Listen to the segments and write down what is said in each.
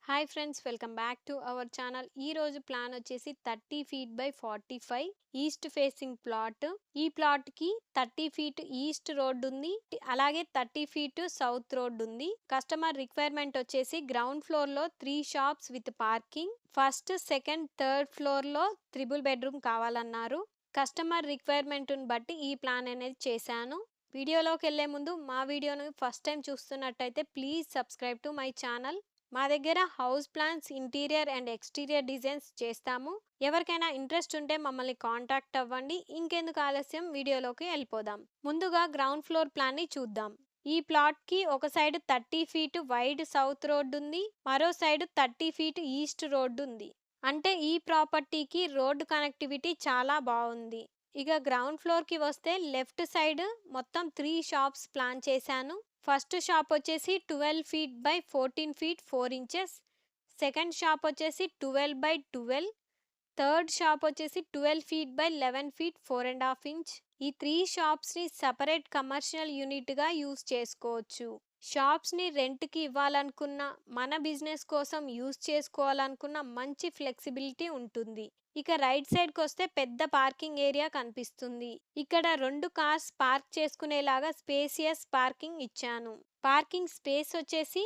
Hi friends, welcome back to our channel. ఈ రోజు plan వచ్చేసి 30 feet by 45 east facing plot. ఈ plot కి 30 ఫీట్ ఈస్ట్ రోడ్ ఉంది, అలాగే 30 ఫీట్ సౌత్ రోడ్ ఉంది. కస్టమర్ రిక్వైర్మెంట్ వచ్చేసి గ్రౌండ్ ఫ్లోర్ లో 3 shops with parking, first second third floor లో త్రిబుల్ బెడ్రూమ్ కావాలన్నారు. కస్టమర్ రిక్వైర్మెంట్ బట్టి ఈ ప్లాన్ అనేది చేశాను. వీడియోలోకి వెళ్లే ముందు మా వీడియోను ఫస్ట్ టైం చూస్తున్నట్టయితే please subscribe to my channel. మా దగ్గర house plans, interior and exterior designs చేస్తాము. ఎవరికైనా ఇంట్రెస్ట్ ఉంటే మమ్మల్ని కాంటాక్ట్ అవ్వండి. ఇంకెందుకు ఆలస్యం, వీడియోలోకి వెళ్ళిపోదాం. ముందుగా గ్రౌండ్ ఫ్లోర్ ప్లాన్ ని చూద్దాం. ఈ ప్లాట్ కి ఒక side 30 feet wide south road ఉంది, మరో సైడ్ 30 ఫీట్ ఈస్ట్ రోడ్ ఉంది. అంటే ఈ ప్రాపర్టీకి రోడ్ కనెక్టివిటీ చాలా బాగుంది. ఇక గ్రౌండ్ ఫ్లోర్ కి వస్తే లెఫ్ట్ సైడ్ మొత్తం 3 షాప్స్ ప్లాన్ చేశాను. ఫస్ట్ షాప్ వచ్చేసి 12 feet by 14 feet 4 inches, second shop వచ్చేసి 12 బై 12, థర్డ్ షాప్ వచ్చేసి 12 ఫీట్ బై 11 ఫీట్ 4.5 ఇంచ్. ఈ 3 షాప్స్ ని సపరేట్ కమర్షియల్ యూనిట్ గా యూజ్ చేసుకోవచ్చు. షాప్స్ ని రెంట్ కి ఇవ్వాలనుకున్న, మన బిజినెస్ కోసం యూజ్ చేసుకోవాలనుకున్న మంచి ఫ్లెక్సిబిలిటీ ఉంటుంది. ఇక రైట్ సైడ్ కి వస్తే పెద్ద పార్కింగ్ ఏరియా కనిపిస్తుంది. ఇక్కడ 2 కార్స్ పార్క్ చేసుకునేలాగా స్పేసియస్ పార్కింగ్ ఇచ్చాను. పార్కింగ్ స్పేస్ వచ్చేసి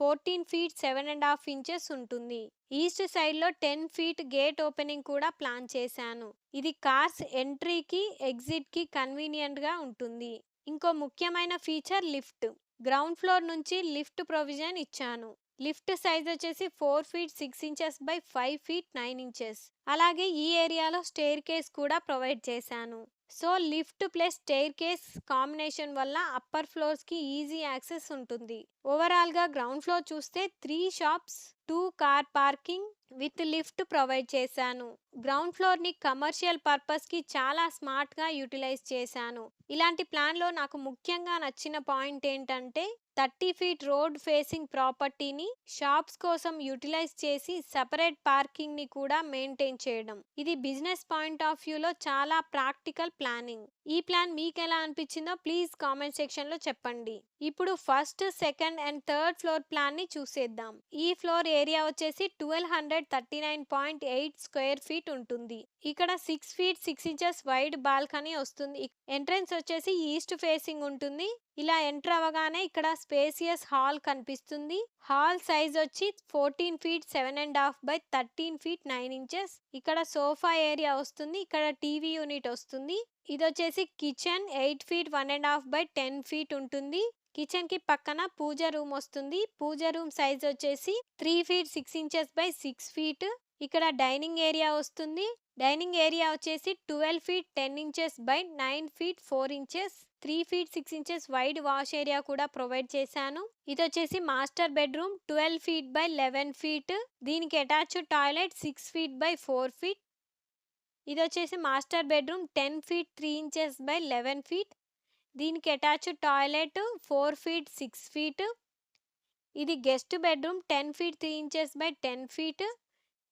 14 ఫీట్ 7.5 ఇంచెస్ ఉంటుంది. ఈస్ట్ సైడ్ లో 10 ఫీట్ గేట్ ఓపెనింగ్ కూడా ప్లాన్ చేశాను. ఇది కార్స్ ఎంట్రీకి ఎగ్జిట్ కి కన్వీనియంట్ గా ఉంటుంది. ఇంకో ముఖ్యమైన ఫీచర్ లిఫ్ట్. గ్రౌండ్ ఫ్లోర్ నుంచి లిఫ్ట్ ప్రొవిజన్ ఇచ్చాను. లిఫ్ట్ సైజ్ వచ్చేసి 4 feet 6 inches by 5 feet 9 inches. అలాగే ఈ ఏరియాలో స్టెయిర్ కేస్ కూడా ప్రొవైడ్ చేశాను. So lift plus stair case combination వల్ల అప్పర్ ఫ్లోర్స్ కి ఈజీ యాక్సెస్ ఉంటుంది. ఓవరాల్ గా గ్రౌండ్ ఫ్లోర్ చూస్తే 3 shops, 2 car parking with lift provide చేశాను. గ్రౌండ్ ఫ్లోర్ ని కమర్షియల్ పర్పస్ కి చాలా స్మార్ట్ గా యూటిలైజ్ చేశాను. ఇలాంటి ప్లాన్ లో నాకు ముఖ్యంగా నచ్చిన పాయింట్ ఏంటంటే 30 ఫీట్ రోడ్ ఫేసింగ్ ప్రాపర్టీని షాప్స్ కోసం యూటిలైజ్ చేసి సెపరేట్ పార్కింగ్ ని కూడా మెయింటైన్ చేయడం. ఇది బిజినెస్ పాయింట్ ఆఫ్ వ్యూ లో చాలా ప్రాక్టికల్ ప్లానింగ్. ఈ ప్లాన్ మీకు ఎలా అనిపించిందో ప్లీజ్ కామెంట్ సెక్షన్ లో చెప్పండి. ఇప్పుడు first, second and third floor plan ని చూసేద్దాం. ఈ ఫ్లోర్ ఏరియా వచ్చేసి 1239.8 స్క్వేర్ ఫీట్ ఉంటుంది. ఇక్కడ 6 ఫీట్ 6 ఇంచెస్ వైడ్ బాల్కనీ వస్తుంది. ఎంట్రన్స్ వచ్చేసి ఈస్ట్ ఫేసింగ్ ఉంటుంది. ఇలా ఎంటర్ అవ్వగానే ఇక్కడ స్పేసియస్ హాల్ కనిపిస్తుంది. హాల్ సైజ్ వచ్చి 14 ఫీట్ 7.5 బై 13 ఫీట్ 9 ఇంచెస్. ఇక్కడ సోఫా ఏరియా వస్తుంది, ఇక్కడ టీవీ యూనిట్ వస్తుంది. ఇది వచ్చేసి కిచెన్ 8 ఫీట్ 1.5 బై 10 ఫీట్ ఉంటుంది. కిచెన్ కి పక్కన పూజ రూమ్ వస్తుంది. పూజ రూమ్ సైజ్ వచ్చేసి 3 ఫీట్ 6 ఇంచెస్ బై 6 ఫీట్. ఇక్కడ డైనింగ్ ఏరియా వస్తుంది. డైనింగ్ ఏరియా వచ్చేసి 12 feet 10 inches by 9 feet 4 inches. 3 feet 6 inches wide wash area కూడా ప్రొవైడ్ చేశాను. ఇది వచ్చేసి master bedroom 12 feet by 11 feet. దీనికి attached toilet 6 feet by 4 feet. ఇది వచ్చేసి master bedroom 10 feet 3 inches by 11 feet. దీనికి అటాచ్డ్ టాయిలెట్ 4 ఫీట్ 6 ఫీట్. ఇది guest bedroom 10 feet 3 inches by 10 feet.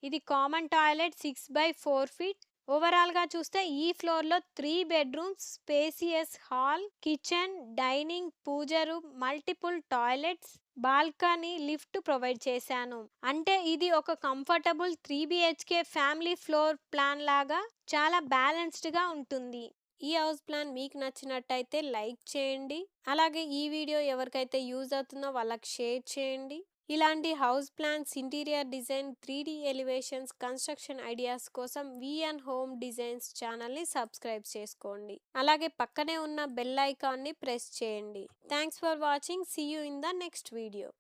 ఇది common toilet 6 by 4 feet. Overall గా చూస్తే ఈ floor లో 3 bedrooms, spacious hall, kitchen, dining, puja room, multiple toilets, balcony, lift provide చేశాను. అంటే ఇది ఒక comfortable 3 BHK family floor plan లాగా చాలా బ్యాలెన్స్డ్ గా ఉంటుంది. ఈ హౌస్ ప్లాన్ మీకు నచ్చినట్టయితే లైక్ చేయండి. అలాగే ఈ వీడియో ఎవరికైతే యూజ్ అవుతుందో వాళ్ళకి షేర్ చేయండి. ఇలాంటి house plans, interior design, 3D elevations, construction ideas కోసం విఎన్ హోమ్ డిజైన్స్ ఛానల్ ని సబ్స్క్రైబ్ చేసుకోండి. అలాగే పక్కనే ఉన్న బెల్ ఐకాన్ ని ప్రెస్ చేయండి. Thanks for watching. See you in the next video.